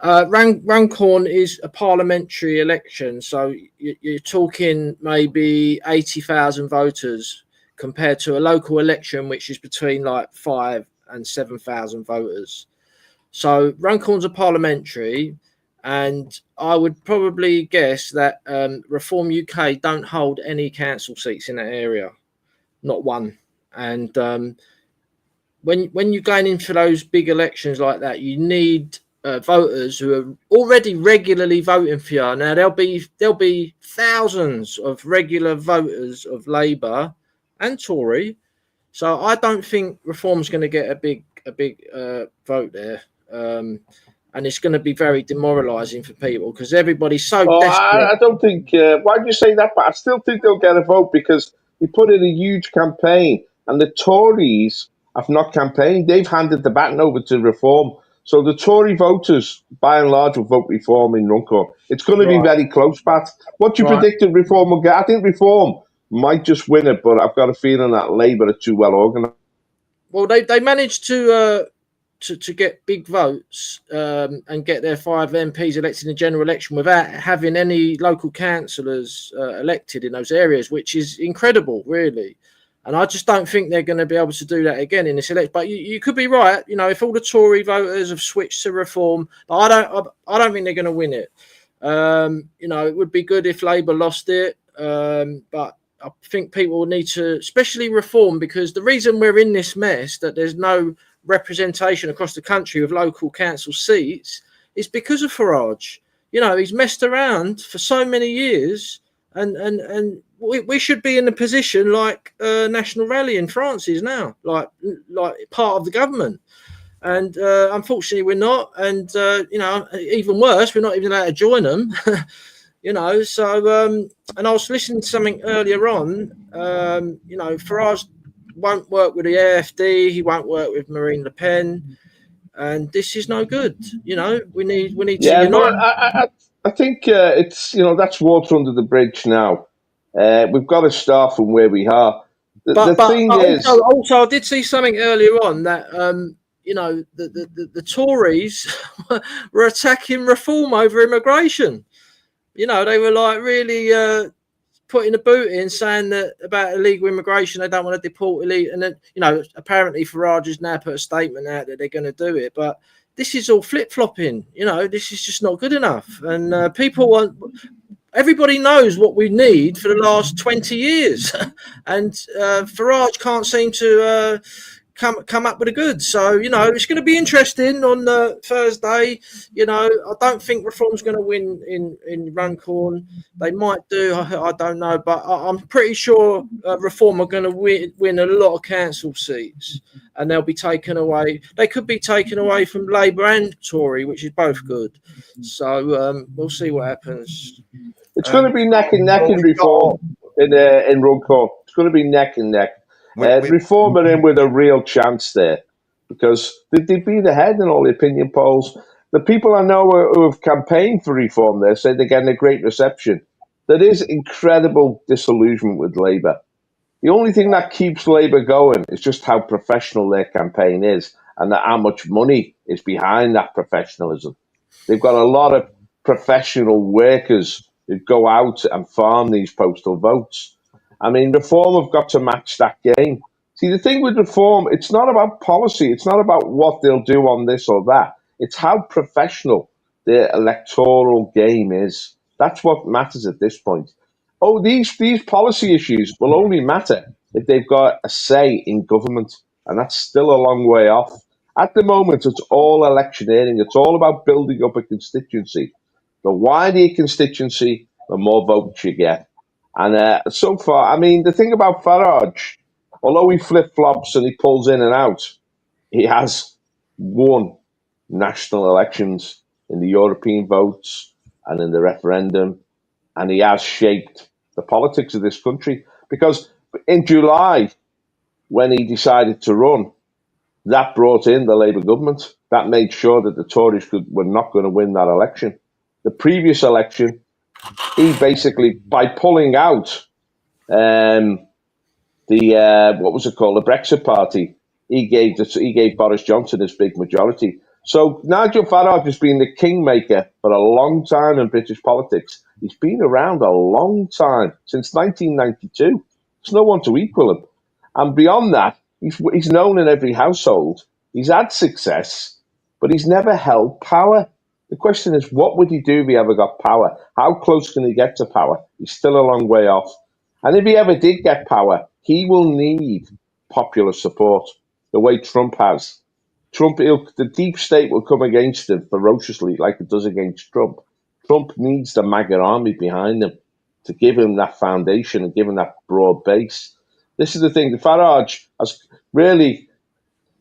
Runcorn is a parliamentary election, so you're talking maybe 80,000 voters compared to a local election, which is between like 5,000 and 7,000 voters. So Runcorn's a parliamentary, and I would probably guess that Reform UK don't hold any council seats in that area, not one. And when you're going in for those big elections like that, you need voters who are already regularly voting for you. Now there'll be thousands of regular voters of Labour and Tory, so I don't think Reform's going to get a big vote there, and it's going to be very demoralising for people because everybody's so desperate. I don't think. Why do you say that? But I still think they'll get a vote because he put in a huge campaign, and the Tories have not campaigned. They've handed the baton over to Reform. So the Tory voters, by and large, will vote Reform in Runcorn. It's going to be very close, Pat. What do you predict that Reform will get? I think Reform might just win it, but I've got a feeling that Labour are too well organised. Well, they managed to get big votes and get their 5 MPs elected in the general election without having any local councillors elected in those areas, which is incredible, really. And I just don't think they're going to be able to do that again in this election. But you could be right. You know, if all the Tory voters have switched to Reform, but I don't think they're going to win it. You know, it would be good if Labour lost it. But I think people need to, especially Reform, because the reason we're in this mess, that there's no representation across the country of local council seats, is because of Farage. You know, he's messed around for so many years, and we should be in a position like National Rally in France is now, like part of the government. And unfortunately, we're not. And you know, even worse, we're not even allowed to join them. You know, so and I was listening to something earlier on. You know, Farage won't work with the AfD. He won't work with Marine Le Pen, and this is no good. You know, we need to unite. I think it's, you know, that's water under the bridge now. We've got to start from where we are. The thing is, also, I did see something earlier on that the Tories were attacking reform over immigration. They were like really putting a boot in, saying that about illegal immigration, they don't want to deport illegal. And then, apparently Farage has now put a statement out that they're going to do it, but this is all flip flopping. This is just not good enough, and people want. Everybody knows what we need for the last 20 years, and Farage can't seem to come up with the goods. So it's going to be interesting on Thursday. I don't think Reform's going to win in Runcorn. They might do. I don't know, but I'm pretty sure Reform are going to win a lot of council seats, and they'll be taken away. They could be taken away from Labour and Tory, which is both good. So we'll see what happens. It's going to be neck and neck in Reform in Runcorn. It's going to be neck and neck. Reform are in with a real chance there because they've been ahead in all the opinion polls. The people I know who have campaigned for Reform there say they're getting a great reception. There is incredible disillusionment with Labour. The only thing that keeps Labour going is just how professional their campaign is and how much money is behind that professionalism. They've got a lot of professional workers who go out and farm these postal votes. I mean, Reform have got to match that game. See, the thing with Reform, it's not about policy. It's not about what they'll do on this or that. It's how professional their electoral game is. That's what matters at this point. Oh, these policy issues will only matter if they've got a say in government, and that's still a long way off. At the moment, it's all electioneering. It's all about building up a constituency. The wider your constituency, the more votes you get. And so far, I mean, the thing about Farage, although he flip-flops and he pulls in and out, he has won national elections in the European votes and in the referendum, and he has shaped the politics of this country. Because in July, when he decided to run, that brought in the Labour government. That made sure that the Tories were not going to win that election. The previous election, he basically, by pulling out the Brexit Party, he gave Boris Johnson his big majority. So Nigel Farage has been the kingmaker for a long time in British politics. He's been around a long time, since 1992. There's no one to equal him. And beyond that, he's known in every household. He's had success, but he's never held power. The question is, what would he do if he ever got power? How close can he get to power? He's still a long way off. And if he ever did get power, he will need popular support, the way Trump has. The deep state will come against him ferociously, like it does against Trump. Trump needs the MAGA army behind him to give him that foundation and give him that broad base. This is the thing. Farage has really...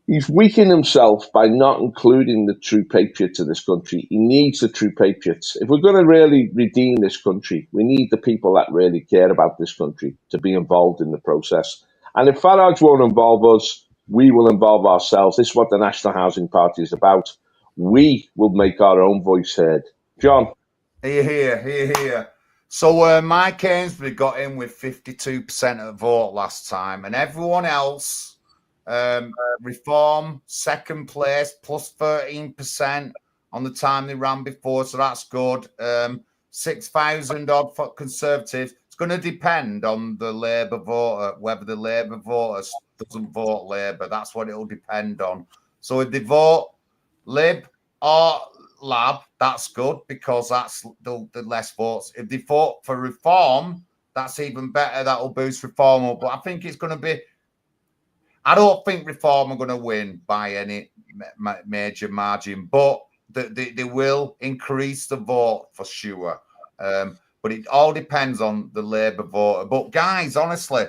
He's weakened himself by not including the true patriots of this country. He needs the true patriots. If we're going to really redeem this country, we need the people that really care about this country to be involved in the process. And if Farage won't involve us, we will involve ourselves. This is what the National Housing Party is about. We will make our own voice heard. John? Here. So Mike Ainsbury got in with 52% of the vote last time, and everyone else... Reform, second place, plus 13% on the time they ran before, so that's good. 6,000 odd for Conservatives. It's going to depend on the Labour voter, whether the Labour voter doesn't vote Labour. That's what it'll depend on. So if they vote Lib or Lab, that's good because that's the less votes. If they vote for Reform, that's even better. That'll boost Reform up. But I think it's going to be... I don't think Reform are going to win by any major margin, but they will increase the vote for sure. But it all depends on the Labour voter. But guys, honestly,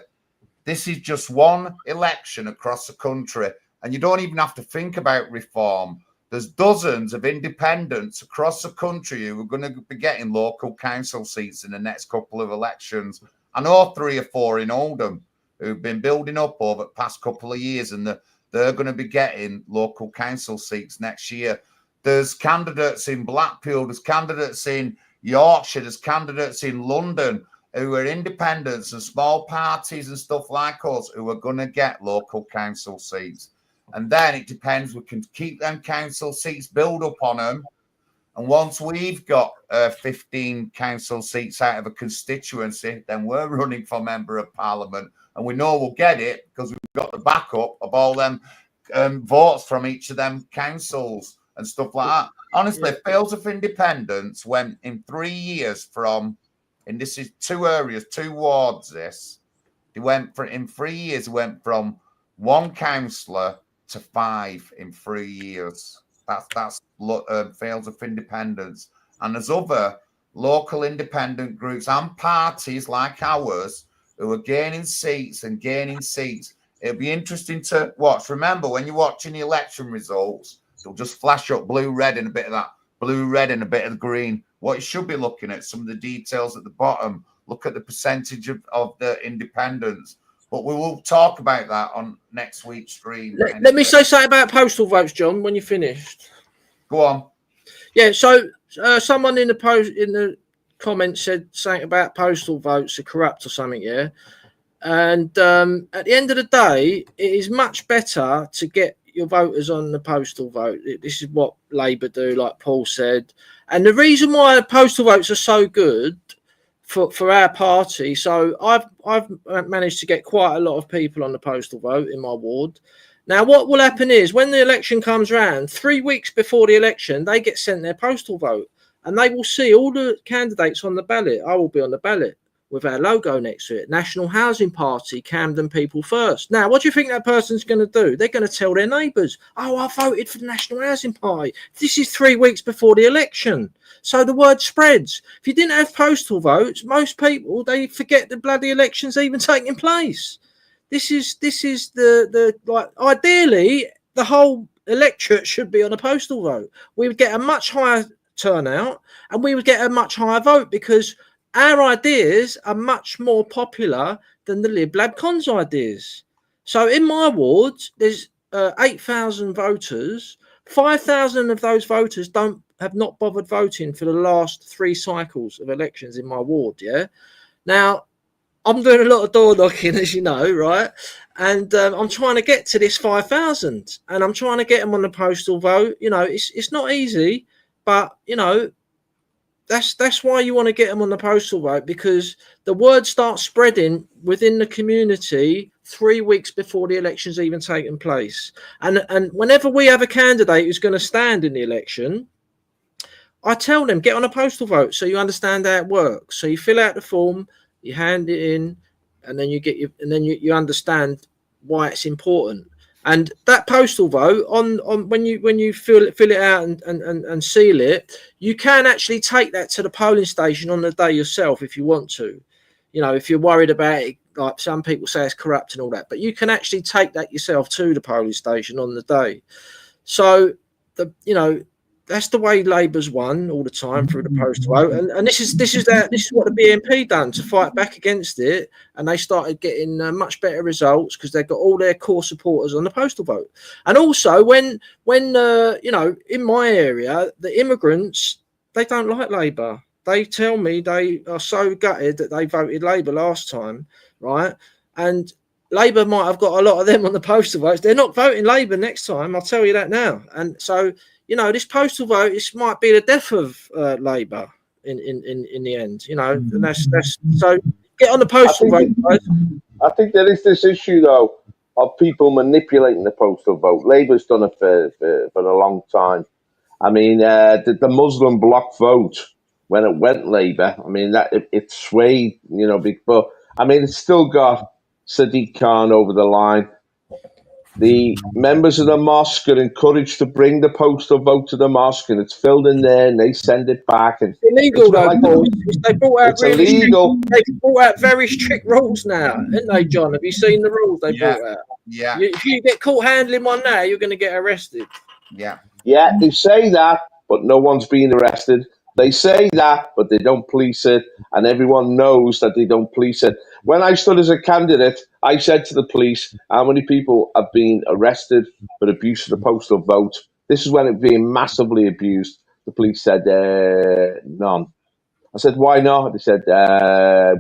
this is just one election across the country, and you don't even have to think about Reform. There's dozens of independents across the country who are going to be getting local council seats in the next couple of elections. I know 3 or 4 in Oldham who've been building up over the past couple of years, and they're going to be getting local council seats next year. There's candidates in Blackpool, there's candidates in Yorkshire, there's candidates in London who are independents and small parties and stuff like us who are going to get local council seats. And then it depends. We can keep them council seats, build up on them. And once we've got 15 council seats out of a constituency, then we're running for Member of Parliament. And we know we'll get it because we've got the backup of all them votes from each of them councils and stuff like that. Honestly, Fields of Independence went in 3 years from, and this is 2 areas, 2 wards, this. They went for, in 3 years, went from 1 councillor to 5 in 3 years. That's Fields of Independence. And there's other local independent groups and parties like ours who are gaining seats and gaining seats. It'll be interesting to watch. Remember, when you're watching the election results, they'll just flash up blue, red, and a bit of that blue, red, and a bit of green. What you should be looking at, some of the details at the bottom. Look at the percentage of the independents. But we will talk about that on next week's stream. Let me say something about postal votes, John, when you're finished. Go on. Yeah, so someone in the comments said something about postal votes are corrupt or something, yeah? And at the end of the day, it is much better to get your voters on the postal vote. This is what Labour do, like Paul said. And the reason why postal votes are so good for our party, so I've managed to get quite a lot of people on the postal vote in my ward. Now, what will happen is when the election comes round, 3 weeks before the election, they get sent their postal vote and they will see all the candidates on the ballot. I will be on the ballot with our logo next to it. National Housing Party, Camden People First. Now, what do you think that person's going to do? They're going to tell their neighbours, oh, I voted for the National Housing Party. This is 3 weeks before the election. So the word spreads. If you didn't have postal votes, most people, they forget the bloody election's even taking place. This is the like, ideally, the whole electorate should be on a postal vote. We would get a much higher turnout and we would get a much higher vote because our ideas are much more popular than the Lib Lab Cons ideas. So in my ward, there's 8,000 voters. 5,000 of those voters have not bothered voting for the last 3 cycles of elections in my ward. Yeah. Now, I'm doing a lot of door knocking, as you know, right? And I'm trying to get to this 5,000, and I'm trying to get them on the postal vote. You know, it's not easy, but you know, that's why you want to get them on the postal vote, because the word starts spreading within the community 3 weeks before the election's even taken place. And whenever we have a candidate who's going to stand in the election, I tell them, get on a postal vote so you understand how it works. So you fill out the form, you hand it in, and then you understand why it's important. And that postal vote on when you fill it out and seal it, you can actually take that to the polling station on the day yourself if you want to. You know, if you're worried about it, like some people say it's corrupt and all that, but you can actually take that yourself to the polling station on the day. So that's the way Labour's won all the time through the postal vote, and this is what the BNP done to fight back against it, and they started getting much better results because they got all their core supporters on the postal vote. And also, when in my area, the immigrants, they don't like Labour. They tell me they are so gutted that they voted Labour last time, right? And Labour might have got a lot of them on the postal votes. They're not voting Labour next time. I'll tell you that now. And so, this postal vote, this might be the death of Labour in the end. And that's so. Get on the postal vote, guys. I think there is this issue though of people manipulating the postal vote. Labour's done it for a long time. I mean, the Muslim bloc vote when it went Labour. I mean that it swayed, but I mean it's still got Sadiq Khan over the line. The members of the mosque are encouraged to bring the postal vote to the mosque, and it's filled in there, and they send it back. And it's illegal, though, boys. They brought out illegal. They brought out very strict rules now, haven't they, John? Have you seen the rules they brought out? Yeah. If you get caught handling one now, you're going to get arrested. Yeah. Yeah, they say that, but no one's being arrested. They say that, but they don't police it, and everyone knows that they don't police it. When I stood as a candidate, I said to the police, how many people have been arrested for abuse of the postal vote? This is when it being massively abused. The police said, none. I said, why not? They said,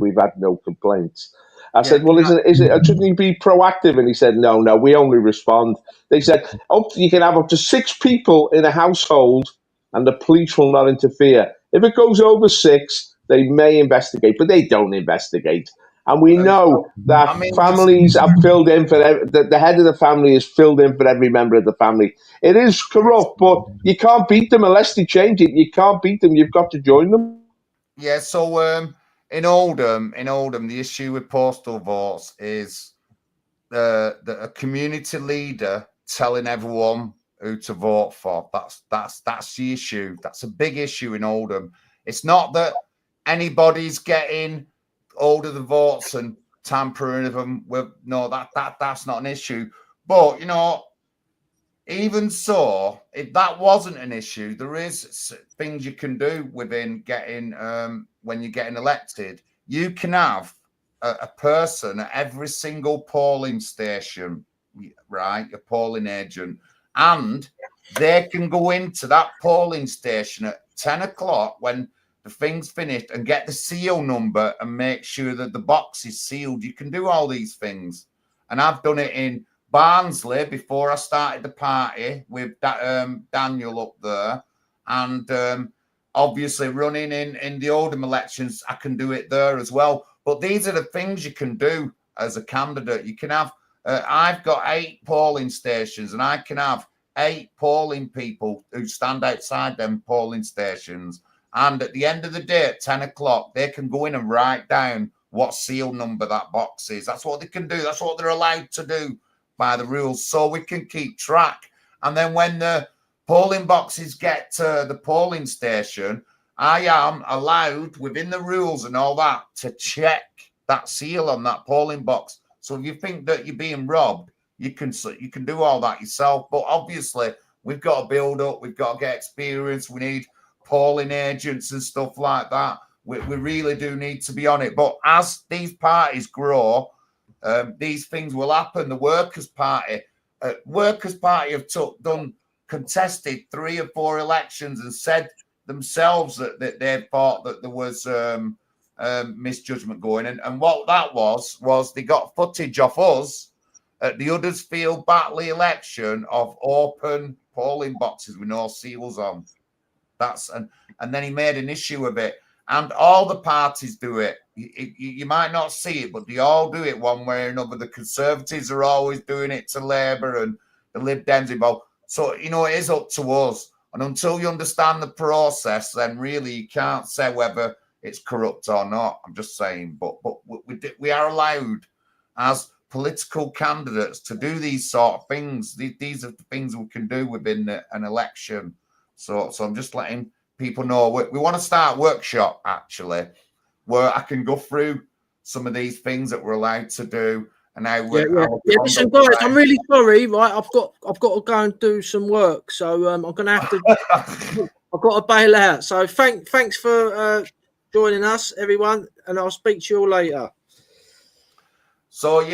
we've had no complaints. I Yeah, said, well, shouldn't you be proactive? And he said, no, we only respond. They said, you can have up to 6 people in a household and the police will not interfere. If it goes over 6, they may investigate, but they don't investigate. And we know that I mean, families are filled in for the head of the family is filled in for every member of the family. It is corrupt, but you can't beat them unless they change it. You can't beat them. You've got to join them. yeah. So in Oldham, the issue with postal votes is a community leader telling everyone who to vote for. That's the issue. That's a big issue in Oldham. It's not that anybody's getting all of the votes and tampering with them. No, that's not an issue. But even so, if that wasn't an issue, there is things you can do within getting when you're getting elected. You can have a person at every single polling station, right? A polling agent, and they can go into that polling station at 10 o'clock when the thing's finished and get the seal number and make sure that the box is sealed. You can do all these things, and I've done it in Barnsley before I started the party with Daniel up there, and obviously running in the Oldham elections, I can do it there as well. But these are the things you can do as a candidate. You can have, I've got 8 polling stations, and I can have 8 polling people who stand outside them polling stations. And at the end of the day, at 10 o'clock, they can go in and write down what seal number that box is. That's what they can do. That's what they're allowed to do by the rules, so we can keep track. And then when the polling boxes get to the polling station, I am allowed within the rules and all that to check that seal on that polling box. So if you think that you're being robbed, you can do all that yourself. But obviously, we've got to build up. We've got to get experience. We need polling agents and stuff like that. We really do need to be on it. But as these parties grow, these things will happen. The Workers' Party have done contested 3 or 4 elections and said themselves that they thought that there was misjudgment going. And what that was they got footage of us at the Huddersfield Batley election of open polling boxes with no seals on. And then he made an issue of it. And all the parties do it. You might not see it, but they all do it one way or another. The Conservatives are always doing it to Labour, and the Lib Dems involved. So, it is up to us. And until you understand the process, then really you can't say whether it's corrupt or not. I'm just saying. But we are allowed as political candidates to do these sort of things. These are the things we can do within an election. So I'm just letting people know we want to start a workshop actually where I can go through some of these things that we're allowed to do. And listen, guys, I'm really sorry, right? I've got to go and do some work, so I'm gonna have to. I've got to bail out. So thanks for joining us, everyone, and I'll speak to you all later. So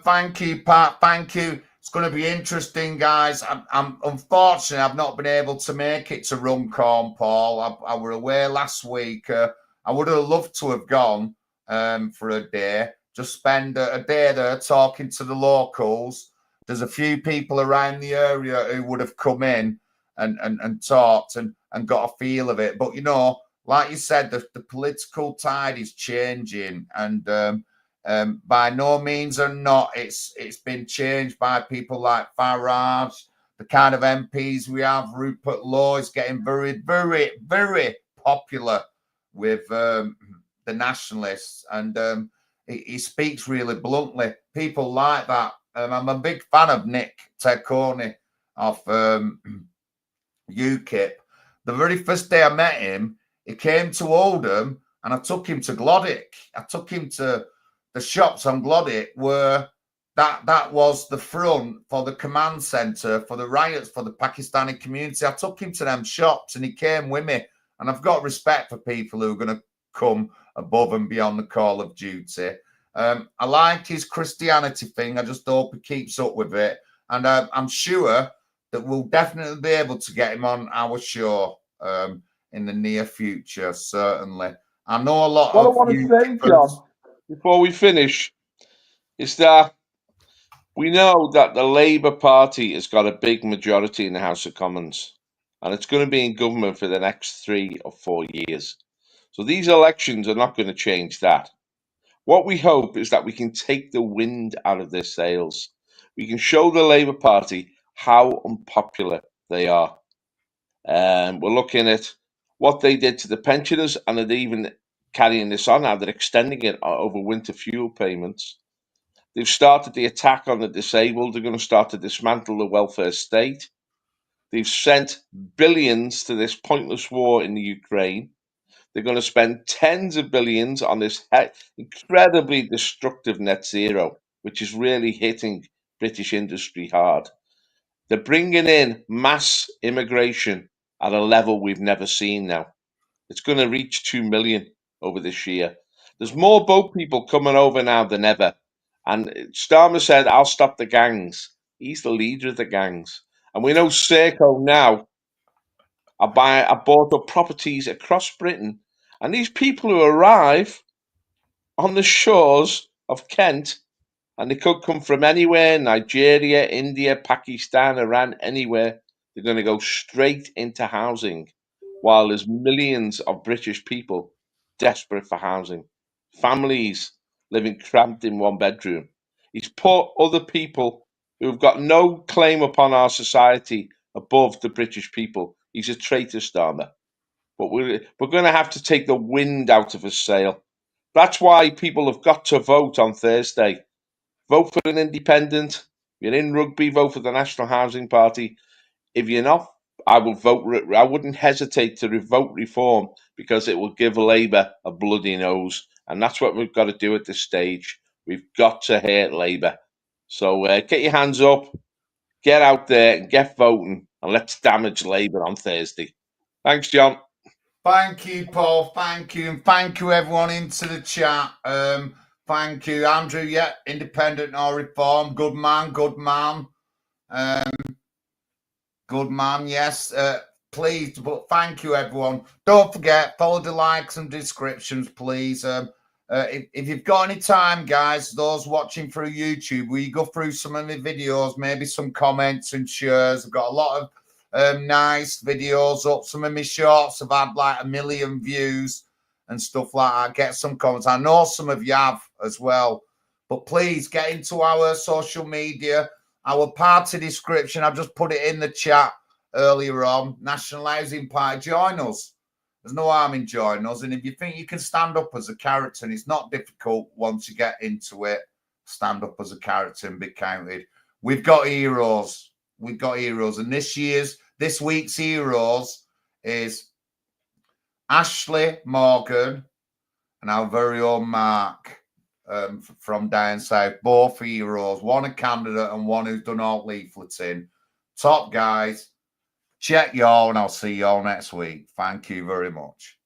thank you, Pat. Thank you. It's going to be interesting, guys. I'm unfortunately I've not been able to make it to Runcorn, Paul. I were away last week. I would have loved to have gone for a day. Just spend a day there talking to the locals. There's a few people around the area who would have come in and talked and got a feel of it. But like you said, the political tide is changing, and by no means or not, it's been changed by people like Farage, the kind of MPs we have. Rupert Law is getting very, very, very popular with the nationalists, and he speaks really bluntly. People like that. I'm a big fan of Nick Tecconi of UKIP. The very first day I met him, he came to Oldham, and I took him to Glodick. I took him to the shops on Glodick where that was the front for the command centre for the riots for the Pakistani community. I took him to them shops and he came with me. And I've got respect for people who are going to come above and beyond the call of duty. I like his Christianity thing. I just hope he keeps up with it. And I'm sure that we'll definitely be able to get him on our show. in the near future, certainly. I know a lot What I of want to say, John, before we finish, is that we know that the Labour Party has got a big majority in the House of Commons, and it's going to be in government for the next 3 or 4 years. So these elections are not going to change that. What we hope is that we can take the wind out of their sails. We can show the Labour Party how unpopular they are. We're looking at what they did to the pensioners, and they're even carrying this on now. They're extending it over winter fuel payments. They've started the attack on the disabled. They're going to start to dismantle the welfare state. They've sent billions to this pointless war in the Ukraine. They're going to spend tens of billions on this incredibly destructive net zero, which is really hitting British industry hard. They're bringing in mass immigration at a level we've never seen now. It's going to reach 2 million over this year. There's more boat people coming over now than ever. And Starmer said, I'll stop the gangs. He's the leader of the gangs. And we know Serco now are bought up properties across Britain. And these people who arrive on the shores of Kent, and they could come from anywhere, Nigeria, India, Pakistan, Iran, anywhere, they're going to go straight into housing, while there's millions of British people desperate for housing. Families living cramped in one bedroom. He's put other people who've got no claim upon our society above the British people. He's a traitor, Starmer. But we're going to have to take the wind out of his sail. That's why people have got to vote on Thursday. Vote for an independent. If you're in rugby, vote for the National Housing Party. If you're not, I will vote. I wouldn't hesitate to vote Reform, because it will give Labour a bloody nose, and that's what we've got to do at this stage. We've got to hate Labour. So get your hands up, get out there, and get voting, and let's damage Labour on Thursday. Thanks, John. Thank you, Paul. Thank you. And thank you, everyone, into the chat. Thank you, Andrew. Yeah, independent or reform. Good man, good man. Good man, yes. Pleased, but thank you, everyone. Don't forget, follow the likes and descriptions, please. If you've got any time, guys, those watching through YouTube, will you go through some of the videos, maybe some comments and shares? I've got a lot of nice videos up. Some of my shorts have had like 1 million views and stuff like that. Get some comments. I know some of you have as well, but please get into our social media, our party description. I've just put it in the chat earlier on. National Housing Party, join us. There's no harm in joining us. And if you think you can stand up as a character, and it's not difficult once you get into it, stand up as a character and be counted. We've got heroes. We've got heroes. And this week's heroes is Ashley Morgan and our very own Mark from down south. Both heroes. One a candidate and one who's done all leafleting. Top guys. Check y'all, and I'll see y'all next week. Thank you very much.